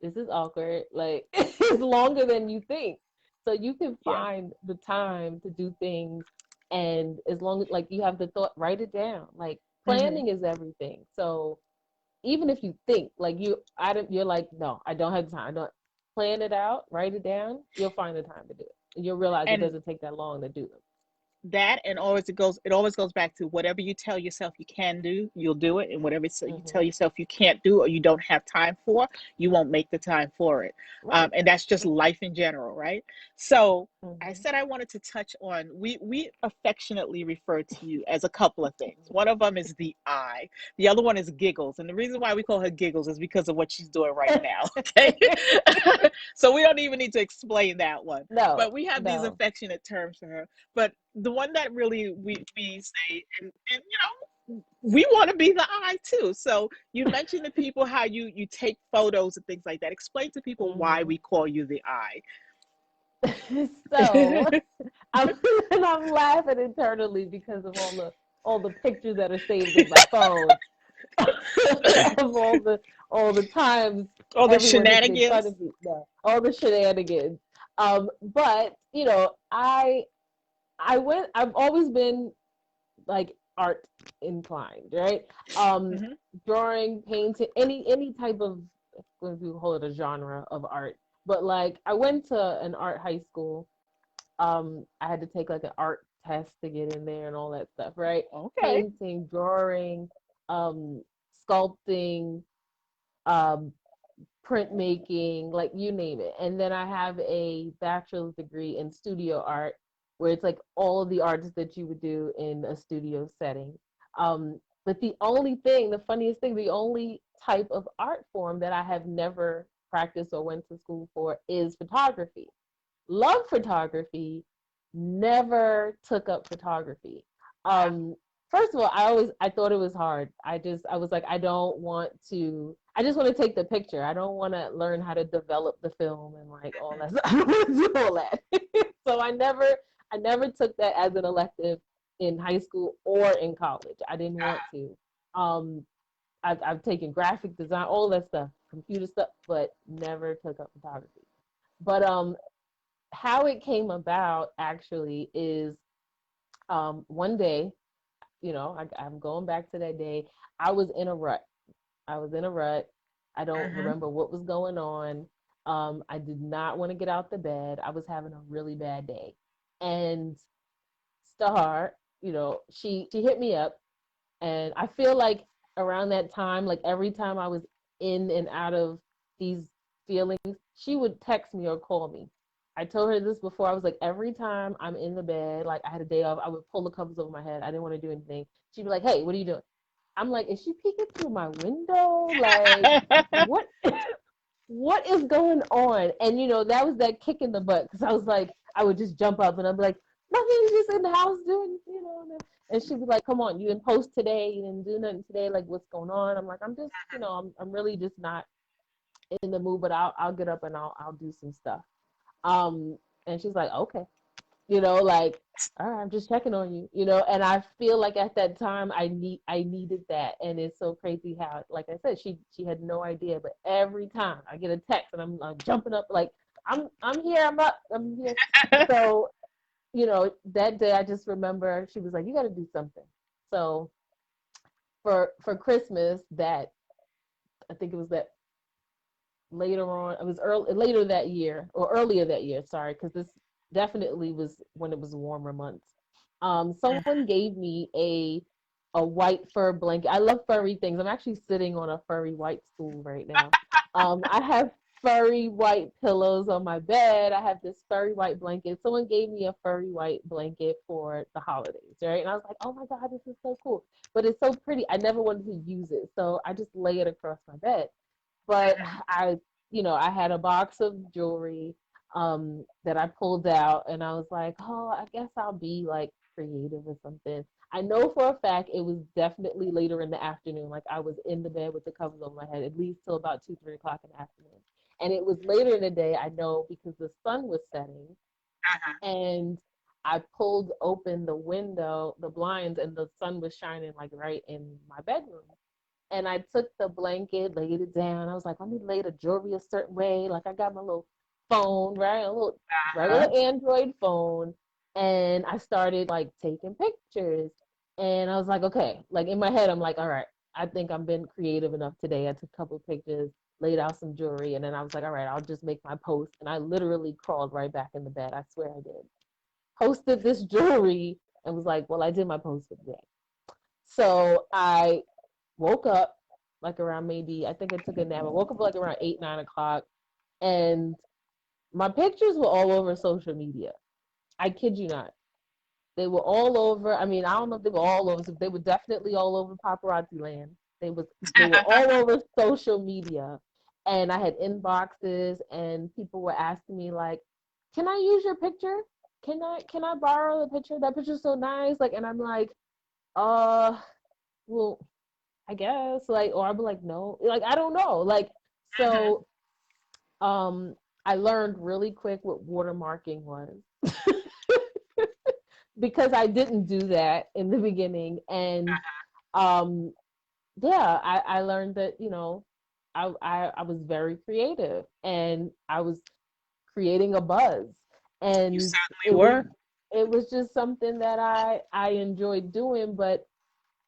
this is awkward. Like it's longer than you think. So you can Yeah. find the time to do things, and as long as like you have the thought, write it down. Like Hmm. planning is everything. So even if you think like you're like, no, I don't have time. I don't plan it out, write it down. You'll find the time to do it. And you'll realize it And doesn't take that long to do them. that, and always goes back to whatever you tell yourself you can do, you'll do it, and whatever you tell Hmm. yourself you can't do or you don't have time for, you won't make the time for it. Right. And that's just life in general, right? So I Hmm. said I wanted to touch on, we affectionately refer to you as a couple of things. One of them is the eye, the other one is Giggles, and the reason why we call her Giggles is because of what she's doing right now. Okay. So we don't even need to explain that one, No, but we have these no. affectionate terms for her. But the one that really we say, and we want to be the eye too. So you mentioned to people how you take photos and things like that. Explain to people why Hmm. we call you the eye. So I'm and I'm laughing internally because of all the pictures that are saved in my phone of all the times All the everyone has made fun shenanigans. of me. No, all the shenanigans. But I've always been like art inclined, right? Um, Hmm. Drawing, painting, any type of, if you call it a genre of art. But like I went to an art high school. I had to take like an art test to get in there and all that stuff, right? Okay. Painting, drawing, um, sculpting, um, printmaking, like you name it. And then I have a bachelor's degree in studio art, where it's like all of the arts that you would do in a studio setting. But the funniest thing, the only type of art form that I have never practiced or went to school for is photography. Love photography, never took up photography. Wow. Um, First of all, I thought it was hard. I was like, I just want to take the picture. I don't want to learn how to develop the film and like all that stuff. I don't want to do all that. So I never took that as an elective in high school or in college. I didn't want to. Um, I've taken graphic design, all that stuff, computer stuff, but never took up photography. But how it came about actually is one day, I'm going back to that day. I was in a rut. I was in a rut. I don't Hmm. remember what was going on. I did not want to get out the bed. I was having a really bad day. And Star, she hit me up, and I feel like around that time, like every time I was in and out of these feelings, she would text me or call me. I told her this before. I was like, every time I'm in the bed, like I had a day off, I would pull the covers over my head. I didn't want to do anything. She'd be like, "Hey, what are you doing?" I'm like, "Is she peeking through my window? Like, what?" What is going on? And that was that kick in the butt, because I was like, I would just jump up and I'd be like, nothing, just in the house doing, and she'd be like, come on, you didn't post today, you didn't do nothing today, like what's going on? I'm like, I'm just, I'm really just not in the mood, but I'll get up and I'll do some stuff. And she's like, okay, like, all right, I'm just checking on you, and I feel like at that time I needed that. And it's so crazy how, like I said, she had no idea, but every time I get a text and I'm jumping up, like, I'm here, I'm up, I'm here. So, that day I just remember she was like, you got to do something. So for Christmas, that I think it was that later on, it was later that year, or earlier that year, sorry, because this definitely was when it was warmer months. Someone gave me a white fur blanket. I love furry things. I'm actually sitting on a furry white stool right now. I have furry white pillows on my bed. I have this furry white blanket. Someone gave me a furry white blanket for the holidays, right? And I was like, oh my God, this is so cool. But it's so pretty. I never wanted to use it. So I just lay it across my bed. But I had a box of jewelry that I pulled out, and I was like, oh, I guess I'll be like creative or something. I know for a fact it was definitely later in the afternoon. Like I was in the bed with the covers over my head at least till about 2, 3 o'clock in the afternoon. And it was later in the day, I know, because the sun was setting, and I pulled open the window, the blinds, and the sun was shining like right in my bedroom. And I took the blanket, laid it down. I was like, let me lay the jewelry a certain way. Like I got my little phone, right? A little regular Android phone. And I started like taking pictures. And I was like, okay, like in my head, I'm like, all right, I think I've been creative enough today. I took a couple of pictures, laid out some jewelry, and then I was like, all right, I'll just make my post. And I literally crawled right back in the bed. I swear I did. Posted this jewelry and was like, well, I did my post for the day. So I woke up like around, maybe, I think I took a nap. I woke up like around 8, 9 o'clock, and my pictures were all over social media. I kid you not. They were all over. I mean, I don't know if they were all over. So they were definitely all over paparazzi land. They were all over social media, and I had inboxes, and people were asking me like, "Can I use your picture? Can I borrow the picture? That picture's so nice." Like, and I'm like, uh, well, I guess, like, or I'd be like, no, like, I don't know, like, so, um, I learned really quick what watermarking was because I didn't do that in the beginning, and um, yeah, I learned that I was very creative, and I was creating a buzz, You and certainly it was were. it was just something that I enjoyed doing, but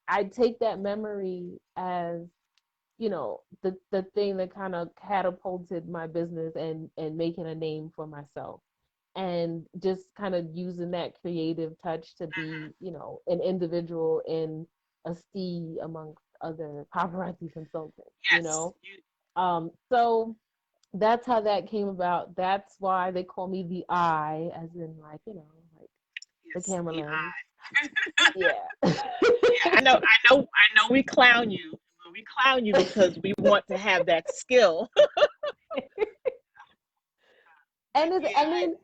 I take that memory as the thing that kind of catapulted my business and making a name for myself, and just kind of using that creative touch to be an individual in a sea amongst other paparazzi consultants. Yes. So that's how that came about. That's why they call me the eye, as in, like, like the Yes, camera the lens. eye. Yeah. Yeah, I know we clown you. We clown you because we want to have that skill. And Yeah, I mean,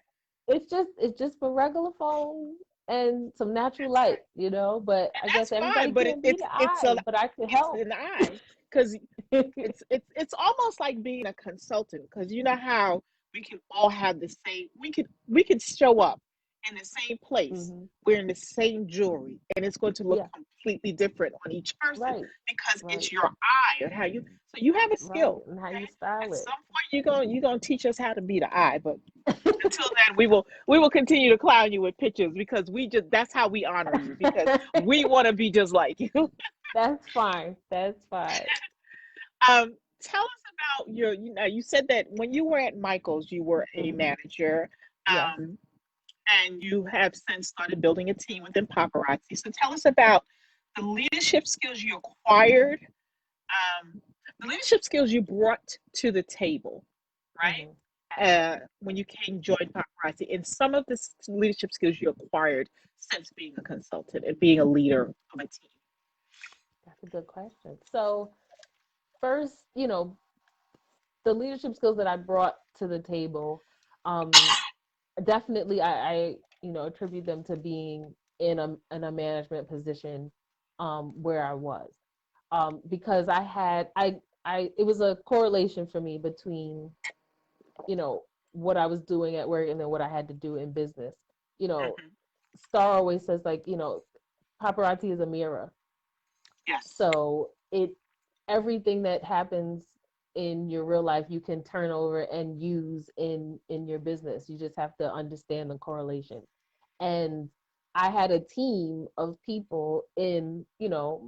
it's just for regular phones and some natural that's light, right. but And I guess that's fine, everybody but can't be the eye, but I can it's help. an eye, because it's almost like being a consultant, because you know how we can all have the same, we could show up in the same place Hmm. wearing the same jewelry, and it's going to look Yeah, completely different on each person right, because right, it's your eye and how you, so you have a right. skill. And how you Okay, style at it. some point you're gonna teach us how to be the eye, but until then we will continue to clown you with pictures, because we just, that's how we honor you, because we want to be just like you. That's fine. That's fine. Tell us about you said that when you were at Michael's, you were a Hmm. manager, Yes. um, and you have since started building a team within Paparazzi. So tell us about the leadership skills you acquired, um, the leadership skills you brought to the table, right? Hmm. When you came join Paparazzi, and some of the leadership skills you acquired since being a consultant and being a leader of a team. That's a good question. So first, the leadership skills that I brought to the table, um, definitely I attribute them to being in a management position where I was. Because I it was a correlation for me between, you know, what I was doing at work and then what I had to do in business. You know, Hmm. Star always says, like, paparazzi is a mirror. Yes. So everything that happens in your real life you can turn over and use in your business. You just have to understand the correlation. And I had a team of people in,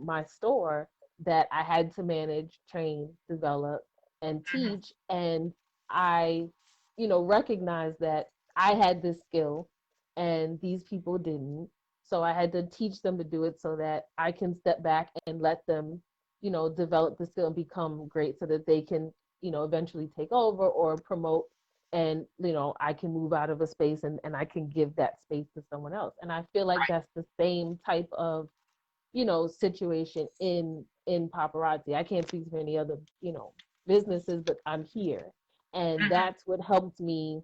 my store that I had to manage, train, develop, and Hmm. teach. And I, recognized that I had this skill and these people didn't. So I had to teach them to do it so that I can step back and let them, develop the skill and become great so that they can, eventually take over or promote, and I can move out of a space, and I can give that space to someone else. And I feel like Right. that's the same type of, situation in paparazzi. I can't speak for any other, businesses, but I'm here. And Hmm. that's what helped me,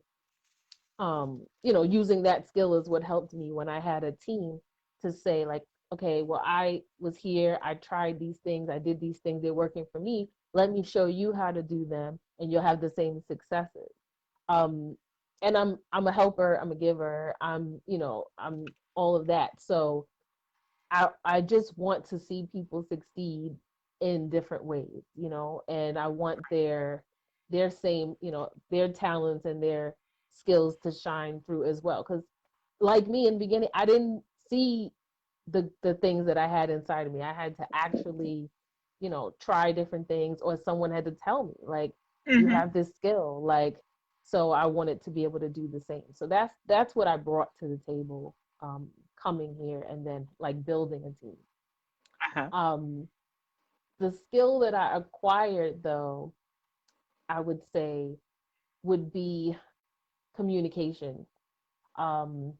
using that skill is what helped me when I had a team to say, like, okay, well, I was here, I tried these things, I did these things, they're working for me. Let me show you how to do them, and you'll have the same successes. Um, and I'm a helper, I'm a giver, I'm all of that. So I just want to see people succeed in different ways, and I want their same, their talents and their skills to shine through as well. Because like me in the beginning, I didn't see the things that I had inside of me. I had to actually, try different things, or someone had to tell me, like, you Hmm. have this skill, like, so I wanted to be able to do the same. So that's what I brought to the table, coming here and then, like, building a team. Uh-huh. Um, the skill that I acquired, though, I would say, would be communication. Um,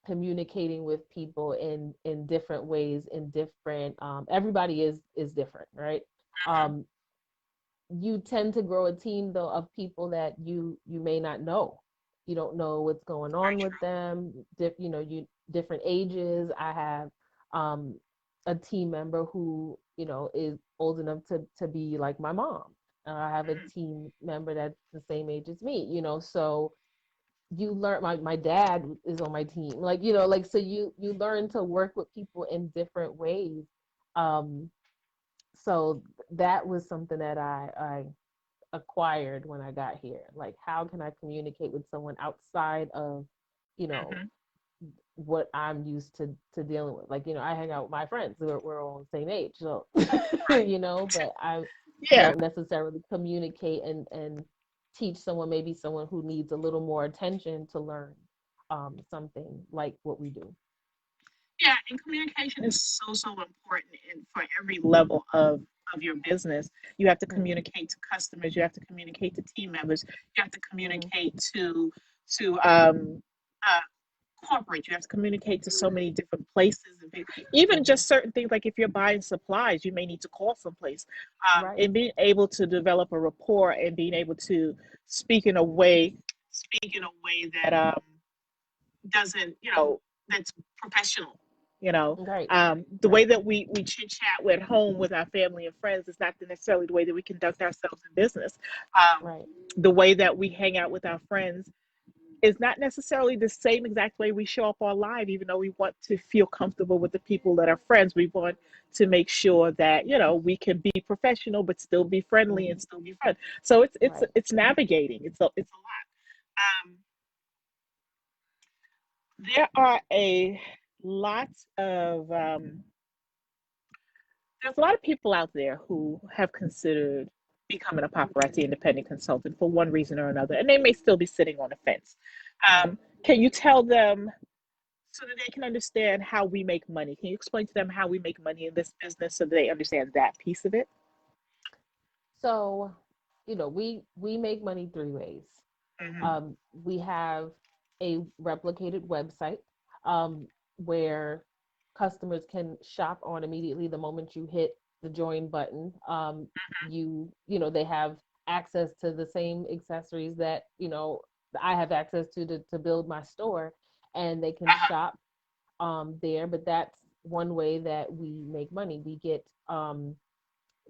Communicating with people in different ways, in different, everybody is different, right? Hmm. um you tend to grow a team, though, of people that you may not know. You don't know what's going Very on with true. them. You different ages. I have um a team member who, is old enough to be like my mom. I have a Hmm. team member that's the same age as me, so you learn. My dad is on my team, like, like, so you learn to work with people in different ways. um so that was something that I acquired when I got here. Like, how can I communicate with someone outside of, you know, Hmm. what I'm used to dealing with? Like, I hang out with my friends. We're all the same age, so Right. but I Yeah. don't necessarily communicate and teach someone, maybe someone who needs a little more attention to learn something like what we do. Yeah, and communication is so so important in for every level of your business. You have to Mm-hmm. communicate to customers. You have to communicate to team members. You have to Mm-hmm. communicate to uh, corporate. You have to communicate to so many different places, and even Mm-hmm. just certain things. Like if you're buying supplies, you may need to call someplace, Right. and being able to develop a rapport and being able to speak in a way, speak in a way that doesn't, that's professional. You know, Right. the way Right. that we chit chat at home with our family and friends is not necessarily the way that we conduct ourselves in business. Right. The way that we hang out with our friends is not necessarily the same exact way we show up online. Even though we want to feel comfortable with the people that are friends, we want to make sure that we can be professional but still be friendly Mm-hmm. and still be fun. So Right. it's navigating. It's a lot. There are a lot of there's a lot of people out there who have considered becoming a paparazzi independent consultant for one reason or another, and they may still be sitting on the fence. Mm-hmm. Can you tell them so that they can understand how we make money? Can you explain to them how we make money in this business so that they understand that piece of it? So, we make money three ways. Mm-hmm. We have a replicated website, where customers can shop on immediately the moment you hit the join button. They have access to the same accessories that I have access to build my store, and they can Uh-huh. shop there. But that's one way that we make money. We get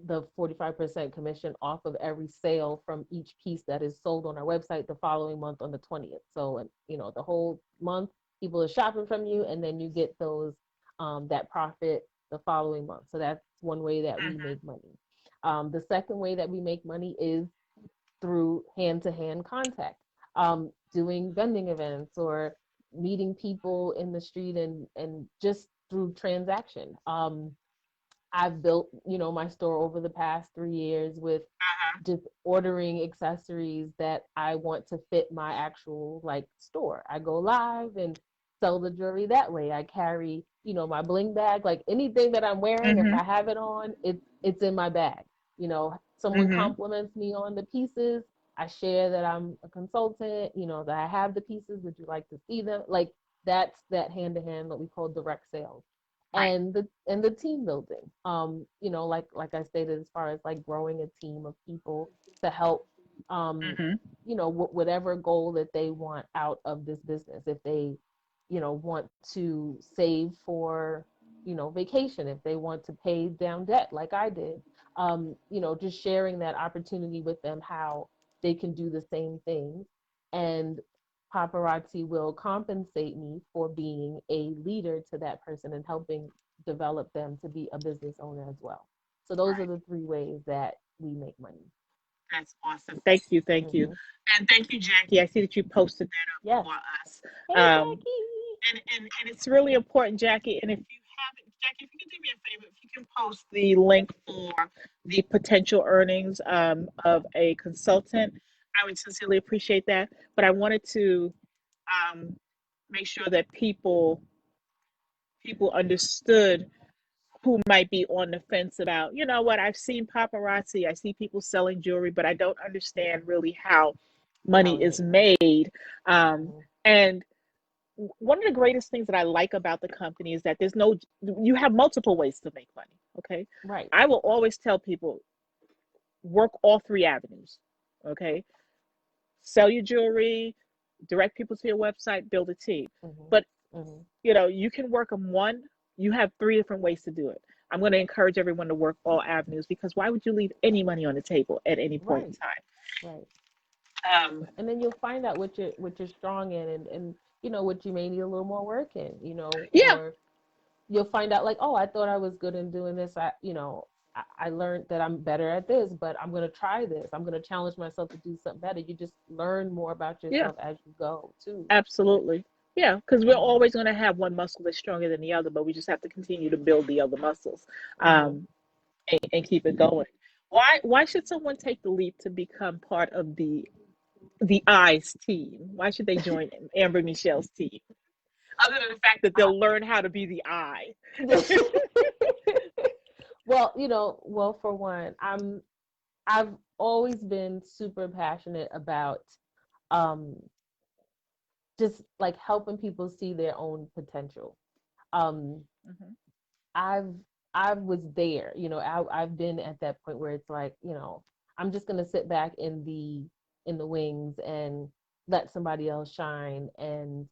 the 45% commission off of every sale from each piece that is sold on our website the following month on the 20th. So, the whole month people are shopping from you, and then you get that profit the following month. So that's one way that we make money. The second way that we make money is through hand to hand contact, doing vending events or meeting people in the street, and just through transaction. I've built, my store over the past 3 years with just ordering accessories that I want to fit my actual like store. I go live and sell the jewelry that way. I carry, my bling bag, like anything that I'm wearing, if Mm-hmm. I have it on, it's in my bag. Someone Mm-hmm. compliments me on the pieces. I share that I'm a consultant, that I have the pieces. Would you like to see them? Like that's that hand to hand, what we call direct sales. Right. And the team building, like I stated, as far as like growing a team of people to help, um Mm-hmm. whatever goal that they want out of this business. If they want to save for vacation, if they want to pay down debt like I did, just sharing that opportunity with them, how they can do the same thing. And paparazzi will compensate me for being a leader to that person and helping develop them to be a business owner as well. So those are Right. the three ways that we make money. That's awesome. Thank you. Thank you. Hmm. And thank you, Jackie. I see that you posted that up Yes. for us. Hey, Um, Jackie. and it's really important, Jackie. And if you haven't, Jackie, if you can do me a favor, if you can post the link for the potential earnings of a consultant, I would sincerely appreciate that. But I wanted to um, make sure that people understood who might be on the fence about, you know what, I've seen paparazzi, I see people selling jewelry, but I don't understand really how How money we is make money. made. Um, Hmm. and one of the greatest things that I like about the company is that you have multiple ways to make money. Okay. Right. I will always tell people work all three avenues. Okay. Sell your jewelry, direct people to your website, build a team. Hmm. But Hmm. you can work them one, you have three different ways to do it. I'm going to encourage everyone to work all avenues because why would you leave any money on the table at any point in Right. time? Right. Um, And then you'll find out what you're strong in, and what you may need a little more work in, yeah, or you'll find out like, oh, I thought I was good in doing this. I learned that I'm better at this, but I'm going to try this. I'm going to challenge myself to do something better. You just learn more about yeah, yourself as you go too. absolutely. Yeah, because we're Hmm. always going to have one muscle that's stronger than the other, but we just have to continue to build the other muscles Hmm. um, and keep it going. Why should someone take the leap to become part of the Eyes team? Why should they join Amber Meshell's team? Other than the fact that uh, they'll learn how to be the eye. well, for one, I've always been super passionate about, um, just like helping people see their own potential. Um, Mhm. I've I was there, I've been at that point where it's like, I'm just gonna sit back in the wings and let somebody else shine. And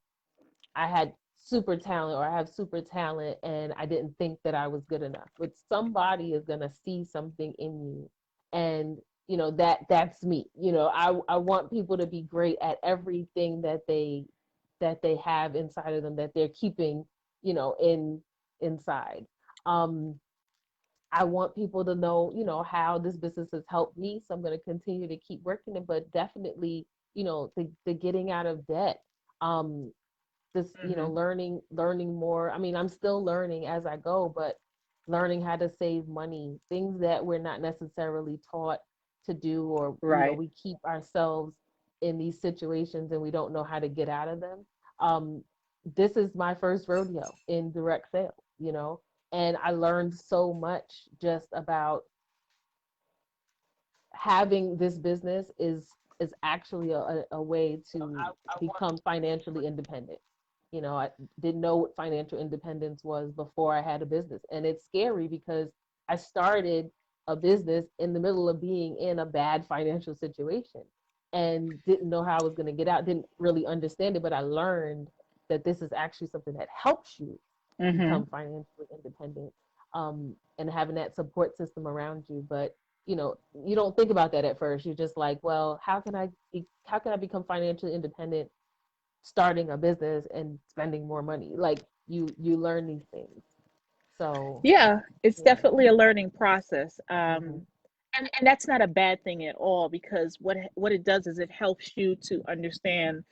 I had super talent, or I have super talent, and I didn't think that I was good enough. But somebody is gonna see something in you, and that's me. I want people to be great at everything that they have inside of them, that they're keeping, inside. Um, I want people to know, how this business has helped me. So I'm going to continue to keep working it, but definitely, the getting out of debt. Um, just Mhm. learning more. I mean, I'm still learning as I go, but learning how to save money, things that we're not necessarily taught to do, or Right. we keep ourselves in these situations and we don't know how to get out of them. um, this is my first rodeo in direct sales, and I learned so much just about having this business is actually a way to become financially independent. I didn't know what financial independence was before I had a business. And it's scary because I started a business in the middle of being in a bad financial situation and didn't know how I was going to get out, didn't really understand it, but I learned that this is actually something that helps you Mm-hmm. become financially independent, and having that support system around you. But you don't think about that at first. You're just like, well, how can I become financially independent starting a business and spending more money? Like, you learn these things. So Yeah, it's yeah. definitely a learning process. Hmm. And that's not a bad thing at all, because what it does is it helps you to understand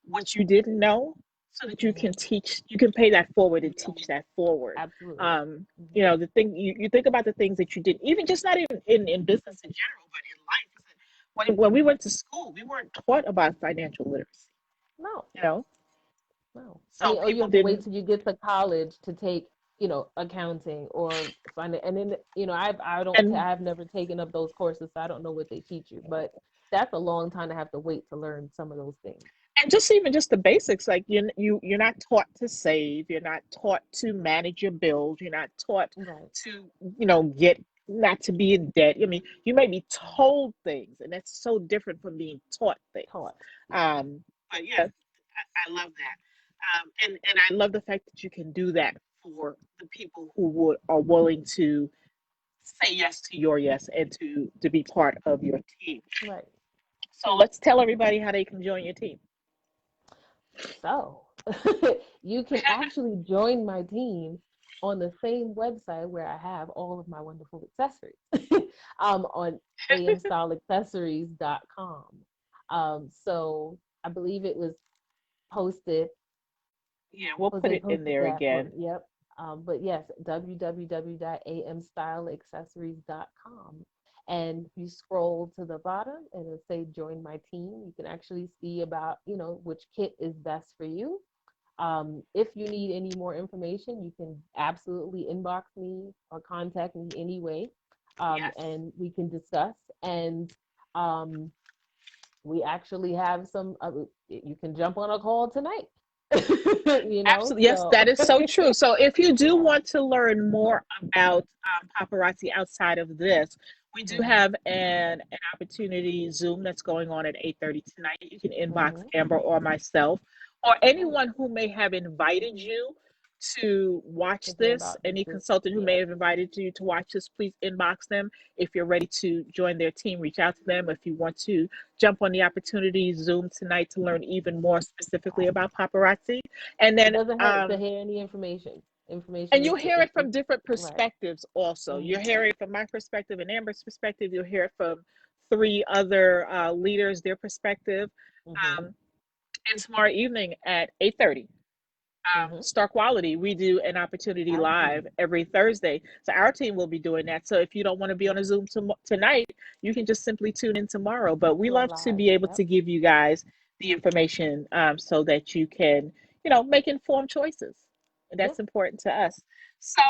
what you didn't know, so that Hmm. you can pay that forward and teach that forward. Absolutely. You Hmm. know, the thing you think about the things that you did, even just not even in business in general, but in life. Is that when we went to school, we weren't taught about financial literacy, No. you know? No. I So mean, oh, you people have to wait didn't. till you get to college to take, accounting or find it. And then, And I've never taken up those courses, so I don't know what they teach you, but that's a long time to have to wait to learn some of those things. and just even just the basics, like you're not taught to save, you're not taught to manage your bills, you're not taught Right. to, get, not to be in debt. I mean, you may be told things, and that's so different from being taught things. Taught. Yeah. um but yeah, I love that. And I love the fact that you can do that for the people who would are willing to say yes to your yes, and to be part of your team. Right. So let's tell everybody how they can join your team. So you can actually join my team on the same website where I have all of my wonderful accessories, on amstyleaccessories.com. So I believe it posted Yeah, we'll was put they it in posted there that one. again. Yep. But yes, www.amstyleaccessories.com. And if you scroll to the bottom and it'll say join my team, you can actually see about, which kit is best for you. If you need any more information, you can absolutely inbox me or contact me anyway, Yes. and we can discuss. And um, we actually have some. You can jump on a call tonight. Absolutely. Yes, So that is so true. So if you do yeah. want to learn more about paparazzi outside of this, we do Hmm. have an opportunity Zoom that's going on at 8:30 tonight. You can inbox Hmm. Amber or myself, or Right. anyone who may have invited you to To watch hear this. about Any this. consultant who may Yeah. have invited you to watch this, please inbox them. If you're ready to join their team, reach out to them. If you want to jump on the opportunity Zoom tonight to learn even more specifically about paparazzi. And It then doesn't hurt to hear any information. Information and is you'll hear it is from different right. perspectives also. You'll Hmm. hear it from my perspective and Amber's perspective. You'll hear it from three other leaders, their perspective. Hmm. Um, and tomorrow evening at 8:30, Hmm. Star Quality, we do an opportunity live Absolutely. every Thursday. So our team will be doing that. So if you don't want to be on Yep. a Zoom tonight, you can just simply tune in tomorrow. But we To a love to live. be able Yep. to give you guys the information, so that you can, make informed choices. And that's Yep. important to us. So,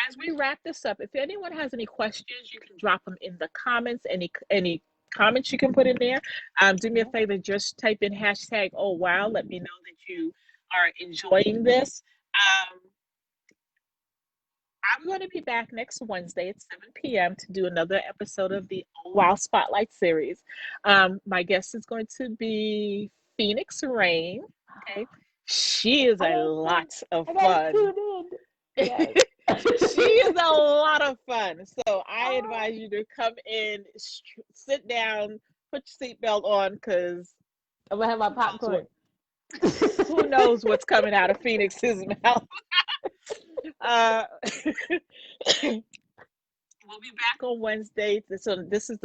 as we wrap this up, if anyone has any questions, you can drop them in the comments. Any comments you can put in there. Do me a Yep. favor, just type in hashtag oh wow. Let me know that you are enjoying this. Um, I'm going to be back next Wednesday at 7 p.m. to do another episode of the Oh Wow Spotlight series. My guest is going to be Phoenix Rain. Okay. She is I a gotta tune. lot of I gotta fun. tune in. Yes. She is a lot of fun. So I Oh, advise you to come in, sit down, put your seatbelt on, because I'm gonna have my who knows what popcorn. who knows what's coming out of Phoenix's mouth. Uh, we'll be back on Wednesday. So this is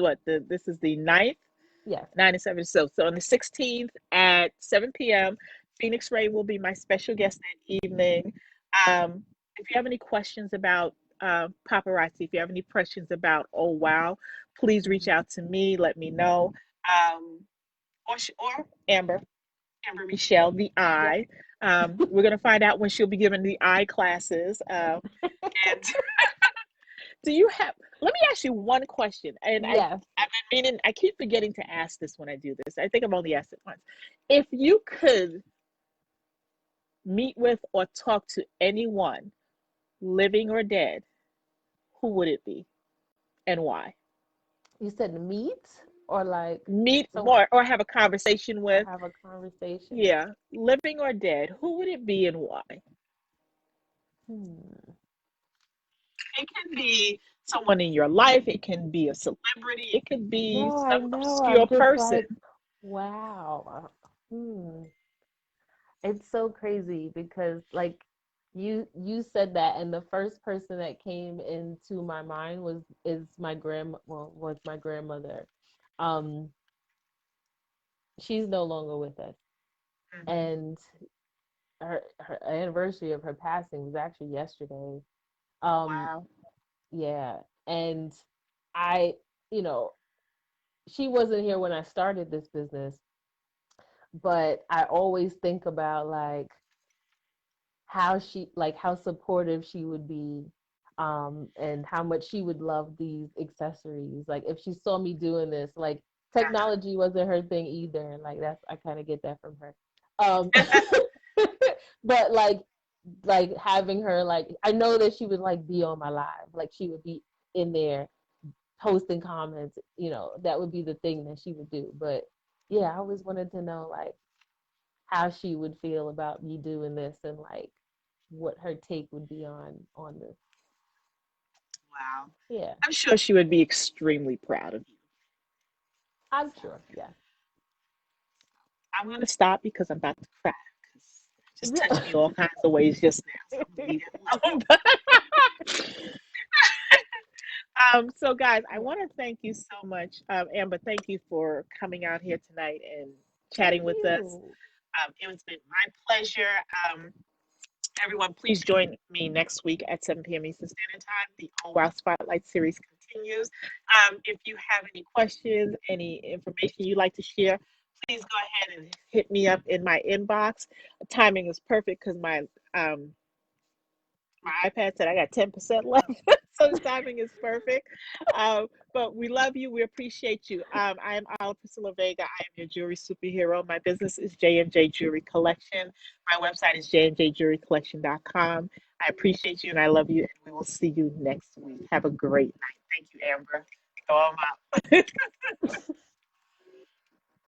this is the ninth, Yes. 97. So on the 16th at 7 p.m., Phoenix Ray will be my special guest that evening. If you have any questions about Paparazzi. If you have any questions about Oh Wow, please reach Mhm. out to me. Let me know. Um, or Amber Michelle, the Yep. I. We're gonna find out when she'll be giving the I classes. And do you have? Let me ask you one question. And Yes. I've been meaning. I keep forgetting to ask this when I do this. I think I've only asked it once. If you could meet with or talk to anyone, living or dead, who would it be and why? You said meet or like Meet so more or have a conversation or with? have a conversation. Yeah, living or dead, who would it be and why? Hmm. It can be someone in your life, it can be a celebrity, it could be No, I some know. obscure I'm just person. like, wow. It's so crazy because like you said that and the first person that came into my mind is my was my grandmother. Um she's no longer with us. Mhm. And her anniversary of her passing was actually yesterday. Um Wow. yeah, and I, you know, she wasn't here when I started this business, but I always think about like how she like how supportive she would be, and how much she would love these accessories. Like if she saw me doing this, like technology wasn't her thing either. Like that's I kind of get that from her. um but like having her, like I know that she would like be on my live, like she would be in there posting comments, that would be the thing that she would do. But yeah, I always wanted to know like how she would feel about me doing this and like what her take would be on this. Wow. Yeah, I'm sure she would be extremely proud of you. I'm So sure. Yeah. I'm going to stop because I'm about to cry because it just touched me all kinds of ways just now. So I'm going to leave it alone. So, guys, I Yeah. want to thank you so much. Amber, thank you for coming out here tonight and Thank chatting with us. you. It has been my pleasure. Um, Everyone, please join me next week at 7 p.m. Eastern Standard Time. The Oh Wow Spotlight series continues. If you have any questions, any information you'd like to share, please go ahead and hit me up in my inbox. The timing is perfect because um, my iPad said I got 10% left, so the timing is perfect. But we love you. We appreciate you. I am Ala Priscilla Vega. I am your jewelry superhero. My business is J&J Jewelry Collection. My website is jnjjewelrycollection.com. I appreciate you and I love you, and we will see you next week. Have a great night. Thank you, Amber. Go on out.